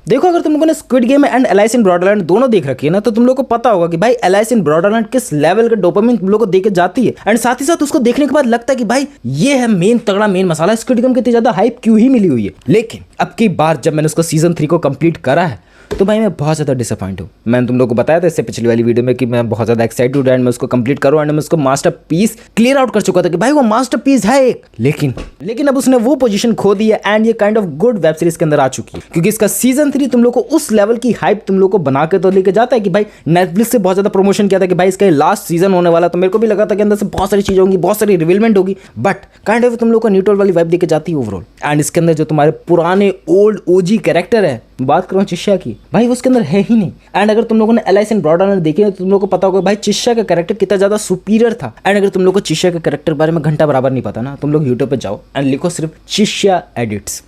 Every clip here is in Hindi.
देखो अगर तुम लोगों ने squid game and alias in Borderland दोनों देख रखी है ना, तो तुम लोग को पता होगा कि भाई एलाइस इन बॉर्डरलैंड किस लेवल का डोपामिन तुम लोग को देके जाती है। एंड साथ ही साथ उसको देखने के बाद लगता है कि भाई ये है मेन तगड़ा मेन मसाला, स्क्विड गेम की इतनी ज्यादा हाइप क्यों ही मिली हुई है। लेकिन अब की बार जब मैंने उसको सीजन 3 को कंप्लीट करा है तो भाई मैं बहुत ज़्यादा डिसअपॉइंट हूँ। मैंने तुम लोग को बताया था इससे पिछली वाली वीडियो में कि मैं बहुत ज़्यादा एक्साइटेड हूँ एंड मैं उसको कंप्लीट करूँ एंड मैं उसको मास्टर पीस क्लियर आउट कर चुका था कि भाई वो मास्टर पीस है एक। लेकिन अब उसने वो पोजीशन खो दी है एंड ये kind of good web series के अंदर आ चुकी है, क्योंकि इसका सीजन 3 तुम लोग को उस लेवल की हाइप तुम लोग को बना के तो लेके जाता है कि भाई नेटफ्लिक्स से बहुत ज़्यादा प्रमोशन किया था कि भाई इसका लास्ट सीजन होने वाला, तो मेरे को भी लगा था कि अंदर से बहुत सारी चीज़ें होंगी, बहुत सारी रिवीलमेंट होगी, बट काइंड ऑफ तुम लोग को न्यूट्रल वाली वाइब देके जाती है ओवरऑल। एंड इसके अंदर जो तुम्हारे पुराने ओल्ड ओजी कैरेक्टर है, बात करूँ चिश्या की, भाई उसके अंदर है ही नहीं। एंड अगर तुम लोगों ने एलाइस इन बॉर्डरलैंड देखी है तो तुम लोग को पता होगा भाई चिश्या का कैरेक्टर कितना ज्यादा सुपीरियर था। एंड अगर तुम लोग को चिश्या के कैरेक्टर के बारे में घंटा बराबर नहीं पता ना, तुम लोग यूट्यूब पे जाओ एंड लिखो सिर्फ चिश्या एडिट्स,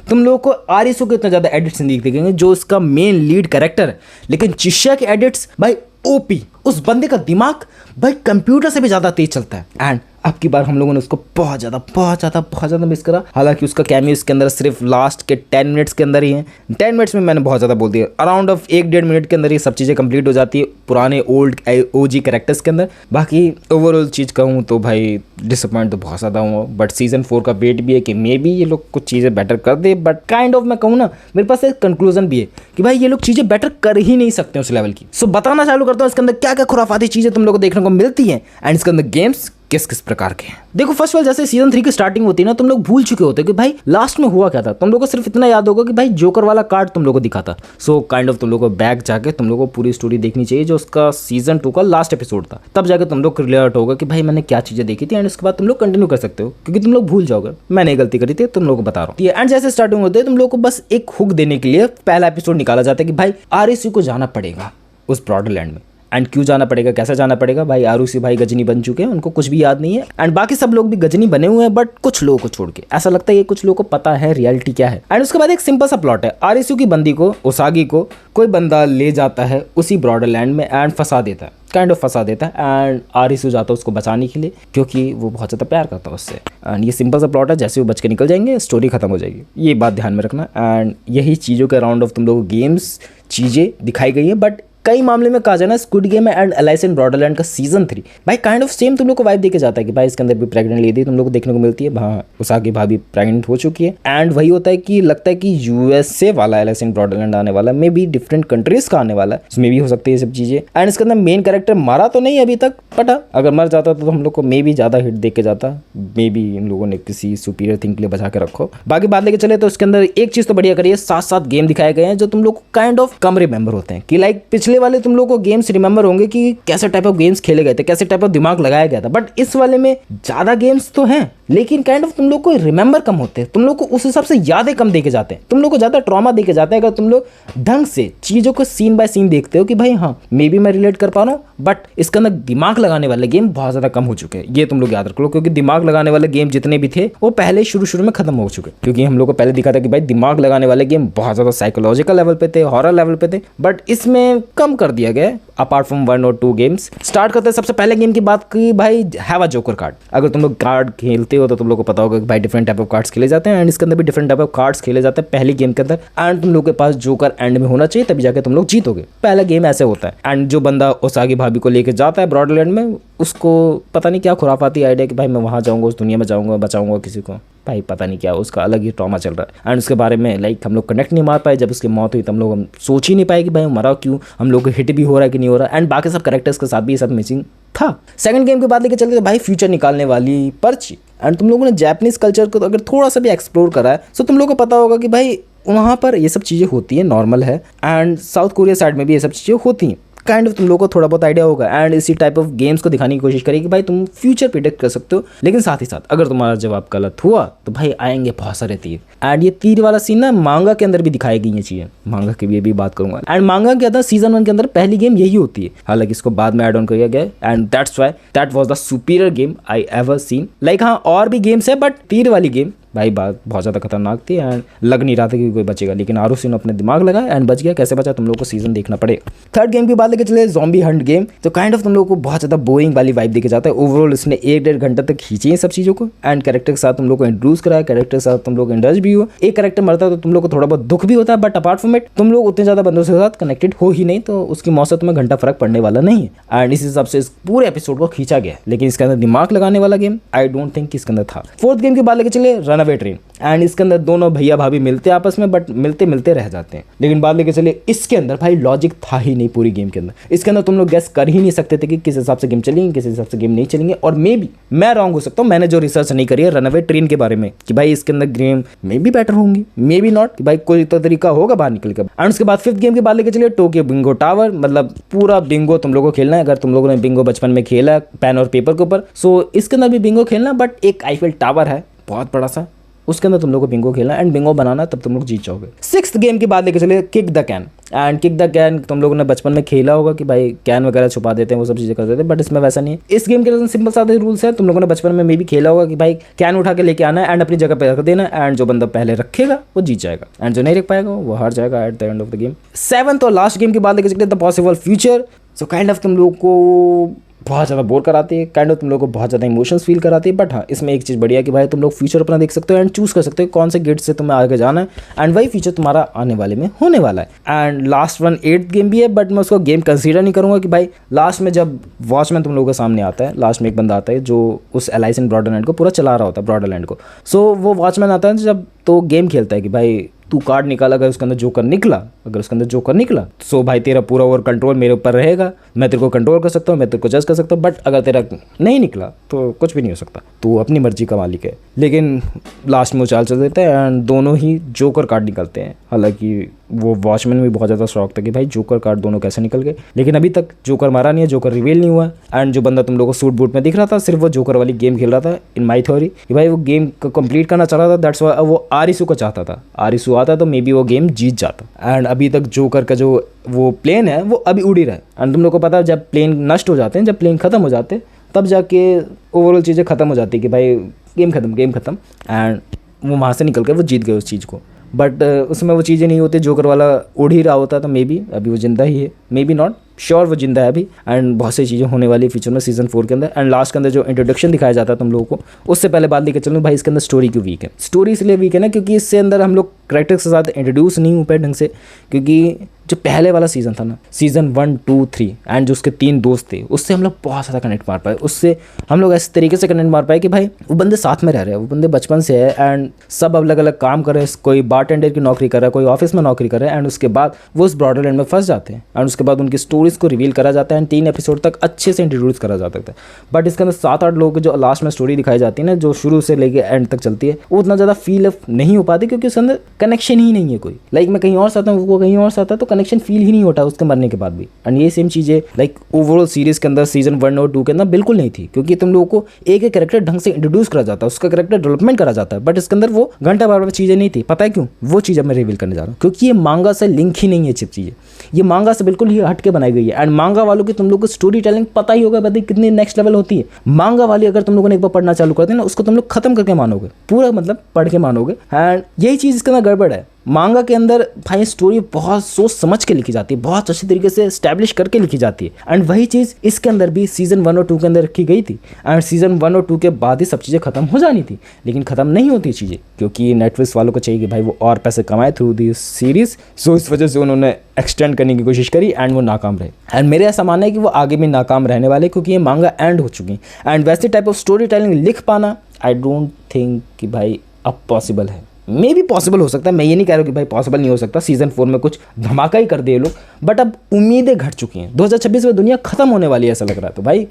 तुम लोगों को आरिसू के इतना ज्यादा एडिट्स नहीं दिखेंगे जो उसका मेन लीड कैरेक्टर है। लेकिन चिश्या के एडिट्स भाई ओपी, उस बंदे का दिमाग भाई कंप्यूटर से भी ज्यादा तेज चलता है। एंड अब की बार हम लोगों ने उसको बहुत ज़्यादा मिस करा। हालांकि उसका कैमियो इसके अंदर सिर्फ लास्ट के 10 मिनट्स के अंदर ही है। 10 मिनट्स में मैंने बहुत ज़्यादा बोल दिया, अराउंड ऑफ 1-1.5 मिनट के अंदर ये सब चीज़ें कंप्लीट हो जाती है पुराने ओल्ड ओजी कैरेक्टर्स के अंदर। बाकी ओवरऑल चीज़ कहूँ तो भाई डिसअपॉइंट तो बहुत ज़्यादा हुआ, बट सीजन 4 का वेट भी है कि मे बी ये लोग कुछ चीज़ें बेटर कर दे। बट काइंड ऑफ मैं कहूँ ना, मेरे पास एक कंक्लूजन भी है कि भाई ये लोग चीज़ें बेटर कर ही नहीं सकते उस लेवल की। सो बताना चालू करता हूँ इसके अंदर क्या क्या खुराफाती चीज़ें तुम लोग को देखने को मिलती हैं एंड इसके अंदर गेम्स किस किस प्रकार के हैं। देखो फर्स्ट ऑफ ऑल जैसे सीजन 3 की स्टार्टिंग होती है ना, तुम लोग भूल चुके होते कि भाई लास्ट में हुआ क्या था। तुम लोग को सिर्फ इतना याद होगा कि भाई जोकर वाला कार्ड तुम लोग को दिखा था। सो काइंड ऑफ तुम लोग को बैक जाके तुम लोग को पूरी स्टोरी देखनी चाहिए जो उसका सीजन 2 का लास्ट एपिसोड था, तब जाके तुम लोग क्लियर आउट होगा कि भाई मैंने क्या चीजें देखी थी। एंड उसके बाद तुम लोग कंटिन्यू कर सकते हो, क्योंकि तुम लोग भूल जाओगे मैंने गलती करी थी, तुम लोग को बता रहा हूँ। एंड जैसे स्टार्टिंग होते है तुम लोग को बस एक हुक देने के लिए पहला एपिसोड निकाला जाता है कि भाई आरएसयू को जाना पड़ेगा उस बॉर्डरलैंड में। एंड क्यों जाना पड़ेगा, कैसे जाना पड़ेगा, भाई आरुषि भाई गजनी बन चुके हैं, उनको कुछ भी याद नहीं है। एंड बाकी सब लोग भी गजनी बने हुए हैं, बट कुछ लोगों को छोड़ के ऐसा लगता है ये कुछ लोगों को पता है रियलिटी क्या है। एंड उसके बाद एक सिंपल सा प्लॉट है, आरएसयू की बंदी को, उसागी को कोई बंदा ले जाता है उसी बॉर्डरलैंड में एंड फंसा देता है, काइंड ऑफ फंसा देता है। एंड आरएसयू जाता है उसको बचाने के लिए, क्योंकि वो बहुत ज़्यादा प्यार करता है उससे। एंड ये सिंपल सा प्लॉट है, जैसे वो बच के निकल जाएंगे स्टोरी खत्म हो जाएगी, ये बात ध्यान में रखना। एंड यही चीज़ों के अराउंड ऑफ तुम लोग गेम्स चीज़ें दिखाई गई है। बट कई मामले में कहा जाए ना, squid game and alias in Borderland का सीजन 3 भाई काइंड ऑफ सेम तुम लोग को वाइब देके जाता है कि भाई इसके अंदर भी प्रेग्नेंट लेडी तुम लोग को देखने को मिलती है। हाँ, उसागी भाभी प्रेग्नेंट हो चुकी है। एंड वही होता है कि लगता है कि यूएसए वाला एलाइस इन बॉर्डरलैंड आने वाला, मे बी डिफरेंट कंट्रीज का आने वाला है, उसमें भी हो सकती है ये सब चीज़ें। एंड इसके अंदर मेन कैरेक्टर मारा तो नहीं अभी तक, बट अगर मर जाता तो हम लोग को मे बी ज़्यादा हिट देख के जाता, मे बी इन लोगों ने किसी सुपीरियर थिंग के लिए बचा के रखो। बाकी बात लेके चले तो इसके अंदर एक चीज़ तो बढ़िया करिए, 7 गेम दिखाए गए हैं जो तुम लोग को काइंड ऑफ कम रिमेंबर होते हैं। कि लाइक पिछले वाले तुम लोग को गेम्स रिमेंबर होंगे कि कैसे टाइप ऑफ गेम्स खेले गए थे, कैसे टाइप ऑफ दिमाग लगाया गया था, बट इस वाले में ज्यादा गेम्स तो हैं लेकिन काइंड ऑफ तुम लोग को रिमेंबर कम होते हैं, तुम लोग को उस हिसाब से यादें कम देके जाते हैं, तुम लोग को ज्यादा ट्रॉमा देके जाता है अगर तुम लोग ढंग से चीजों को सीन बाय सीन देखते हो कि भाई हाँ मे बी मैं रिलेट कर पा रहा हूँ। बट इसके अंदर दिमाग लगाने वाले गेम बहुत ज्यादा कम हो चुके हैं, ये तुम लोग याद रख लो, क्योंकि दिमाग लगाने वाले गेम जितने भी थे वो पहले शुरू में खत्म हो चुके, क्योंकि हम लोग को पहले दिखा था कि भाई दिमाग लगाने वाले गेम बहुत ज्यादा साइकोलॉजिकल लेवल पे थे, हॉरर लेवल पे थे, बट इसमें कम कर दिया गया अपार्ट फ्रॉम 1 और 2 गेम्स। स्टार्ट करते हैं सबसे पहले गेम की बात की, भाई हैव अ जोकर कार्ड। अगर तुम लोग कार्ड खेलते हो तो तुम लोग को पता होगा कि भाई डिफरेंट टाइप ऑफ कार्ड्स खेले जाते हैं एंड इसके अंदर भी डिफरेंट टाइप ऑफ कार्ड्स खेले जाते हैं पहली गेम के अंदर। एंड तुम लोग के पास जोकर एंड में होना चाहिए तभी जाके तुम लोग जीतोगे, पहला गेम ऐसे होता है। एंड जो बंदा उसागी भाभी को लेके जाता है बॉर्डरलैंड में, उसको पता नहीं क्या खुराफाती आइडिया कि भाई मैं वहाँ जाऊँगा, उस दुनिया में जाऊँगा, बचाऊँगा किसी को, भाई पता नहीं क्या उसका अलग ही ट्रॉमा चल रहा है। एंड उसके बारे में लाइक हम लोग कनेक्ट नहीं मार पाए, जब उसकी मौत हुई तब हम लोग सोच ही नहीं पाए कि भाई मरा क्यों, हम लोग को हिट भी हो रहा है कि नहीं हो रहा। एंड बाकी सब कैरेक्टर्स के साथ भी ये सब मिसिंग था। सेकंड गेम के बाद लेके चलते थे भाई फ्यूचर निकालने वाली पर्ची। एंड तुम लोगों ने जापानीज कल्चर को अगर थोड़ा सा भी एक्सप्लोर करा है तो तुम लोग को पता होगा कि भाई वहाँ पर ये सब चीज़ें होती हैं, नॉर्मल है। एंड साउथ कोरिया साइड में भी ये सब चीज़ें होती हैं, काइंड ऑफ तुम लोग को थोड़ा बहुत आइडिया होगा। एंड इसी टाइप ऑफ गेम्स को दिखाने की कोशिश करेगी कि भाई तुम फ्यूचर प्रिडिक्ट कर सकते हो, लेकिन साथ ही साथ अगर तुम्हारा जवाब गलत हुआ तो भाई आएंगे बहुत सारे तीर। एंड ये तीर वाला सीन ना मांगा के अंदर भी दिखाई गई ये चीज़ें, मांगा की भी बात करूंगा। एंड मांगा के अंदर सीजन 1 के अंदर पहली गेम यही होती है, हालांकि इसको बाद में ऐड ऑन किया गया। And that's why that was the superior game I ever seen. Like हाँ और भी गेम्स है बट तीर वाली गेम भाई बात बहुत ज़्यादा खतरनाक थी एंड लग नहीं रहा था कि कोई बचेगा, लेकिन आरुषि ने अपने दिमाग लगाया एंड बच गया। कैसे बचा तुम लोग को सीजन देखना पड़े। थर्ड गेम की बात लेके चले ज़ॉम्बी हंट गेम, तो काइंड ऑफ तुम लोग को बहुत ज़्यादा बोरिंग वाली वाइब देके जाता है। ओवरऑल इसने 1-1.5 घंटे तक खींची है सब चीज़ों को एंड कैरेक्टर के साथ तुम लोग को इंट्रोड्यूस कराया, कैरेक्टर के साथ तुम लोग इंडल्ज भी हो। एक कैरेक्टर मरता है तो तुम लोग को थोड़ा बहुत दुख भी होता है, बट अपार्ट फ्रॉम इट तुम लोग उतने ज़्यादा बंदों के साथ कनेक्टेड हो ही नहीं, तो उसकी मौत तुम्हें घंटा फर्क पड़ने वाला नहीं है। एंड इस हिसाब से इस पूरे एपिसोड को खींचा गया, लेकिन इसके अंदर दिमाग लगाने वाला गेम आई डोंट थिंक इसके अंदर था। फोर्थ गेम की बात लेके चले रनअवे ट्रेन, एंड इसके अंदर दोनों भैया भाभी मिलते हैं आपस में, बट मिलते मिलते रह जाते हैं। लेकिन बात लेके चले इसके अंदर भाई लॉजिक था ही नहीं पूरी गेम के अंदर। इसके अंदर तुम लोग गैस कर ही नहीं सकते थे कि किस हिसाब से गेम चलेंगे, किस हिसाब से गेम नहीं चलेंगे। और मे बी मैं रॉन्ग हो सकता हूँ, मैंने जो रिसर्च नहीं करी है रनअवे ट्रेन के बारे में कि भाई इसके अंदर गेम मे बी बेटर होंगी, मे बी नॉट, कि भाई कोई तो तरीका होगा बाहर निकल कर। एंड उसके बाद फिफ्थ गेम की बात लेके चलिए टोक्यो बिंगो टावर, मतलब पूरा बिंगो तुम लोगों को खेलना है। अगर तुम लोगों ने बिंगो बचपन में खेला पेन और पेपर के ऊपर, सो इसके अंदर भी बिंगो खेलना, बट एक आईफिल टावर है बहुत बड़ा सा, उसके अंदर तुम लोग को बिंगो खेलना एंड बिंगो बनाना, तब तुम लोग जीत जाओगे। सिक्स्थ गेम की बात लेके चले kick the can, and kick the can तुम लोगों ने बचपन में खेला होगा कि भाई कैन वगैरह छुपा देते हैं, वो सब चीज़ें कर देते हैं, बट इसमें वैसा नहीं है। इस गेम के सिंपल सादे रूल्स है। तुम लोगों ने बचपन में मे भी खेला होगा कि भाई कैन उठा के लेके आना है एंड अपनी जगह पे रख देना, एंड जो बंदा पहले रखेगा वो जीत जाएगा एंड जो नहीं रख पाएगा वो हार जाएगा at the end of the game. Seventh और लास्ट गेम की बात लेके चले the possible future, so kind of तुम लोग को बहुत ज़्यादा बोर कराती है, काइंड ऑफ तुम लोग को बहुत ज़्यादा इमोशंस फील कराती है, बट हाँ इसमें एक चीज़ बढ़िया है कि भाई तुम लोग फ्यूचर अपना देख सकते हो एंड चूज़ कर सकते हो कौन से गेट से तुम्हें आगे जाना है, एंड वही फ्यूचर तुम्हारा आने वाले में होने वाला है। And last one 8th game भी है, बट मैं उसको गेम कंसीडर नहीं करूँगा कि भाई लास्ट में जब वॉचमैन तुम लोगों के सामने आता है, लास्ट में एक बंदा आता है जो उस एलाइस इन ब्रॉडरलैंड को पूरा चला रहा होता है, ब्रॉडरलैंड को। सो वो वॉचमैन आता है जब, तो गेम खेलता है कि भाई तू कार्ड निकाल, अगर उसके अंदर जोकर निकला, अगर उसके अंदर जोकर निकला सो भाई तेरा पूरा ओवर कंट्रोल मेरे ऊपर रहेगा, मैं तेरे को कंट्रोल कर सकता हूँ, मैं तेरे को जज कर सकता हूँ, बट अगर तेरा नहीं निकला तो कुछ भी नहीं हो सकता, तू अपनी मर्जी का मालिक है। लेकिन लास्ट में वो चाल चल देता है एंड दोनों ही जोकर कार्ड निकलते हैं। हालांकि वो वॉचमैन भी बहुत ज़्यादा शौक था कि भाई जोकर कार्ड दोनों कैसे निकल गए, लेकिन अभी तक जोकर मारा नहीं है, जोकर रिवील नहीं हुआ। एंड जो बंदा तुम लोगों को सूट बूट में दिख रहा था सिर्फ वो जोकर वाली गेम खेल रहा था इन माई थ्योरी, कि भाई वो गेम को कंप्लीट करना चाह रहा था, दैट्स वाई वो आरिसू को चाहता था। आरिसू आता तो मे बी वो गेम जीत जाता। एंड अभी तक जोकर का जो वो प्लेन है वो अभी उड़ ही रहा है। एंड तुम लोग को पता है जब प्लेन नष्ट हो जाते हैं, जब प्लेन खत्म हो जाते हैं, तब जाके ओवरऑल चीज़ें खत्म हो जाती है कि भाई गेम खत्म एंड वो वहाँ से निकल कर वो जीत गए उस चीज़ को। बट उसमें वो चीज़ें नहीं होती, जोकर वाला उड़ ही रहा होता, तो मे बी अभी वो जिंदा ही है, मे बी नॉट श्योर वो जिंदा है अभी। एंड बहुत सी चीज़ें होने वाली फ्यूचर में सीजन 4 के अंदर। एंड लास्ट के अंदर जो इंट्रोडक्शन दिखाया जाता है तुम लोगों को, उससे पहले बात लेकर चलूँ भाई इसके अंदर स्टोरी क्यों वीक है। स्टोरी इसलिए वीक है ना क्योंकि इससे अंदर हम लोग कैरेक्टर्स के साथ इंट्रोड्यूस नहीं हो पाए ढंग से, क्योंकि जो पहले वाला सीज़न था ना, सीज़न 1, 2, 3 एंड जो उसके 3 दोस्त थे, उससे हम लोग बहुत ज़्यादा कनेक्ट मार पाए। उससे हम लोग ऐसे तरीके से कनेक्ट मार पाए कि भाई वो बंदे साथ में रह रहे हैं, वो बंदे बचपन से है एंड सब अलग अलग काम कर रहे हैं, कोई बारटेंडर की नौकरी कर रहा है, कोई ऑफिस में नौकरी कर रहा है, एंड उसके बाद वो उस ब्रॉडरलैंड में फंस जाते हैं एंड उसके बाद उनकी स्टोरीज को रिवील करा जाता है एंड 3 एपिसोड तक अच्छे से इंट्रोड्यूस करा जाता है। बट इसके अंदर 7-8 लोगों की जो लास्ट में स्टोरी दिखाई जाती है ना, जो शुरू से लेके एंड तक चलती है, वो उतना ज़्यादा फील नहीं हो पाती क्योंकि उसके अंदर कनेक्शन ही नहीं है कोई। लाइक मैं कहीं और से आता हूँ, वो कहीं और से आता है, तो कनेक्शन फील ही नहीं होता उसके मरने के बाद भी। एंड ये सेम चीज़ें लाइक ओवरऑल सीरीज के अंदर सीजन 1 और 2 के अंदर बिल्कुल नहीं थी, क्योंकि तुम लोगों को एक एक कैरेक्टर ढंग से इंट्रोड्यूस करा जाता है, उसका कैरेक्टर डेवलपमेंट करा जाता है। बट इसके अंदर वो घंटा बार चीज़ें नहीं थी। पता है क्यों? वो चीज़ अब मैं रिवील करने जा रहा हूँ, क्योंकि ये मांगा से लिंक ही नहीं है चिप चीज़ें, ये मांगा से बिल्कुल ही हट के बनाई गई है। एंड मांगा वालों की तुम लोग को स्टोरी टेलिंग पता ही होगा भाई कितनी नेक्स्ट लेवल होती है। मांगा वाली अगर तुम लोगों ने एक बार पढ़ना चालू कर दिया ना, उसको तुम लोग खत्म करके मानोगे, पूरा मतलब पढ़ के मानोगे। एंड यही चीज़ इसके अंदर गड़बड़ है। मांगा के अंदर भाई स्टोरी बहुत सोच समझ के लिखी जाती है, बहुत अच्छी तरीके से एस्टैब्लिश करके लिखी जाती है। एंड वही चीज़ इसके अंदर भी सीजन 1 और 2 के अंदर रखी गई थी। एंड सीजन 1 और 2 के बाद ही सब चीज़ें खत्म हो जानी थी, लेकिन खत्म नहीं होती चीज़ें, क्योंकि नेटफ्लिक्स वालों को चाहिए कि भाई वो और पैसे कमाए थ्रू दी सीरीज। सो इस वजह से उन्होंने एक्सटेंड करने की कोशिश करी एंड वो नाकाम रहे। एंड मेरे ऐसा मानना है कि वो आगे भी नाकाम रहने वाले, क्योंकि ये मांगा एंड हो चुकी है। एंड वैसे टाइप ऑफ स्टोरी टेलिंग लिख पाना आई डोंट थिंक कि भाई अब पॉसिबल है। मे भी पॉसिबल हो सकता है, मैं ये नहीं कह रहा हूँ कि भाई पॉसिबल नहीं हो सकता, सीजन 4 में कुछ धमाका ही कर दे लोग, बट अब उम्मीदें घट चुकी हैं। 2026 में दुनिया खत्म होने वाली है ऐसा लग रहा है। तो भाई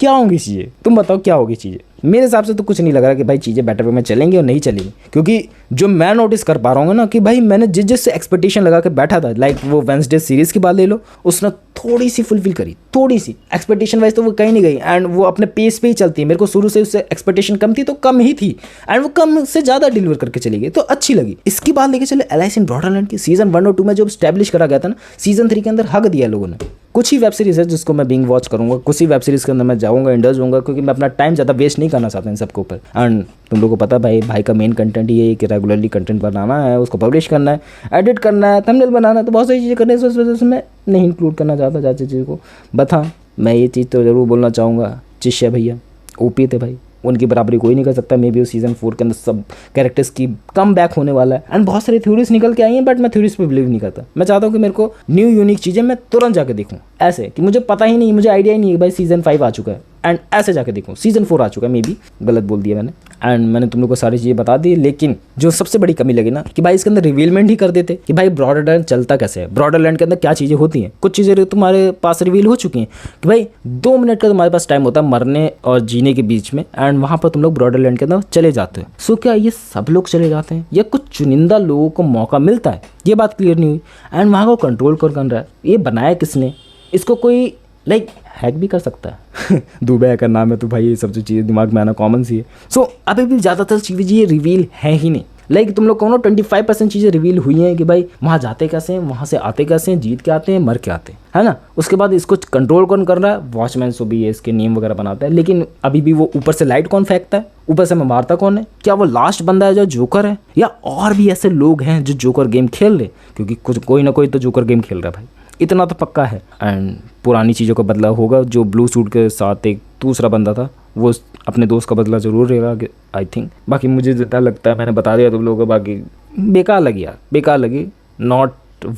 क्या होंगी चीज़ें, तुम बताओ क्या होगी चीज़ें। मेरे हिसाब से तो कुछ नहीं लग रहा कि भाई चीज़ें बेटर वे में चलेंगी और नहीं चलेंगी, क्योंकि जो मैं नोटिस कर पा रहा हूँ ना कि भाई मैंने जिस एक्सपेक्टेशन लगा के बैठा था, लाइक वो वेंसडे सीरीज़ की बात ले लो, उसने थोड़ी सी फुलफिल करी, थोड़ी सी एक्सपेक्टेशन वाइज तो वो कहीं नहीं गई एंड वो अपने पेस पे ही चलती है। मेरे को शुरू से उससे एक्सपेक्टेशन कम थी तो कम ही थी एंड वो कम से ज़्यादा डिलीवर करके चली गई, तो अच्छी लगी। इसकी बात लेके चले एलाइस इन ब्रॉडरलैंड की सीजन 1 और 2 में जो स्टैब्लिश करा गया था ना, सीजन 3 के अंदर हक दिया लोगों ने। कुछ ही वेब सीरीज़ है जिसको मैं बिंग वॉच करूँगा, कुछ ही वेब सीरीज़ के अंदर मैं जाऊँगा, इंडल्ज होऊंगा, क्योंकि मैं अपना टाइम ज़्यादा वेस्ट नहीं करना चाहता इन सबके ऊपर। एंड तुम लोगों को पता भाई का मेन कंटेंट ये है कि रेगुलरली कंटेंट बनाना है, उसको पब्लिश करना है, एडिट करना है, थंबनेल बनाना है, तो बहुत सारी चीज़ें करनी है। इस वजह से मैं नहीं इंक्लूड करना चाहता ज़्यादा चीज़ों को। बट हाँ, मैं ये चीज़ तो ज़रूर बोलना चाहूँगा, चिश्या भैया ओपी थे भाई, उनकी बराबरी कोई नहीं कर सकता। मे बी उस सीज़न 4 के अंदर सब कैरेक्टर्स की कम बैक होने वाला है। एंड बहुत सारी थ्योरीज निकल के आई हैं, बट मैं थ्योरीज पे बिलीव नहीं करता। मैं चाहता हूँ कि मेरे को न्यू यूनिक चीज़ें मैं तुरंत जाके देखूँ, ऐसे कि मुझे पता ही नहीं, मुझे आइडिया ही नहीं है भाई सीज़न 5 आ चुका है, एंड ऐसे जाके देखूँ सीज़न 4 आ चुका है। मे बी गलत बोल दिया मैंने, एंड मैंने तुम लोग को सारी चीज़ें बता दी। लेकिन जो सबसे बड़ी कमी लगी ना, कि भाई इसके अंदर रिवीलमेंट ही कर देते कि भाई बॉर्डरलैंड चलता कैसे है, बॉर्डरलैंड के अंदर क्या चीज़ें होती हैं। कुछ चीज़ें तुम्हारे पास रिवील हो चुकी हैं कि भाई 2 मिनट का तुम्हारे पास टाइम होता है मरने और जीने के बीच में, एंड वहाँ पर तुम लोग बॉर्डरलैंड के अंदर चले जाते हो। सो क्या ये सब लोग चले जाते हैं या कुछ चुनिंदा लोगों को मौका मिलता है? ये बात क्लियर नहीं हुई। एंड वहाँ को कंट्रोल कौन कर रहा है? ये बनाया किसने? इसको कोई हैक भी कर सकता है दुबे हैकर नाम है, तो भाई ये सब जो चीज़ें दिमाग में आना कॉमन सी है। सो अभी भी ज़्यादातर चीज़ें ये रिवील है ही नहीं। तुम लोग कहो 25% चीज़ें रिवील हुई हैं कि भाई वहाँ जाते कैसे हैं, वहाँ से आते कैसे हैं, जीत के आते हैं, मर के आते हैं, है ना। उसके बाद इसको कंट्रोल कौन कर रहा है? वॉचमैन सो भी है, इसके नियम वगैरह बनाता है। लेकिन अभी भी वो ऊपर से लाइट कौन फेंकता है, ऊपर से मारता कौन है? क्या वो लास्ट बंदा है जो जोकर है, या और भी ऐसे लोग हैं जो जोकर गेम खेल रहे? क्योंकि कुछ कोई ना कोई तो जोकर गेम खेल रहा है भाई, इतना तो पक्का है। एंड पुरानी चीज़ों का बदला होगा। जो ब्लू सूट के साथ एक दूसरा बंदा था, वो अपने दोस्त का बदला ज़रूर लेगा आई थिंक। बाकी मुझे जितना लगता है मैंने बता दिया तुम लोगों को। बाकी बेकार लगी यार, बेकार लगी, not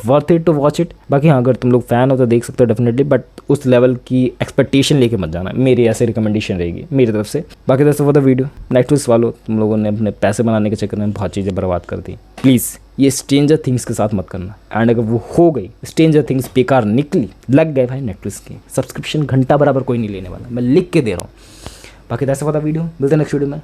worth it to watch it. बाकी हाँ, अगर तुम लोग फ़ैन हो तो देख सकते हो डेफिनेटली, बट उस लेवल की एक्सपेक्टेशन लेके मत जाना, मेरी ऐसे रिकमेंडेशन रहेगी मेरी तरफ से। बाकी that's for the video. Netflix वालों, तुम लोगों ने अपने पैसे बनाने के चक्कर में बहुत चीज़ें बर्बाद कर दी। प्लीज़ ये स्ट्रेंजर थिंग्स के साथ मत करना। एंड अगर वो हो गई, स्ट्रेंजर थिंग्स बेकार निकली, लग गए भाई नेटफ्लिक्स की सब्सक्रिप्शन घंटा बराबर कोई नहीं लेने वाला, मैं लिख के दे रहा हूँ। बाकी दैट्स फॉर द वीडियो। मिलते हैं नेक्स्ट वीडियो में।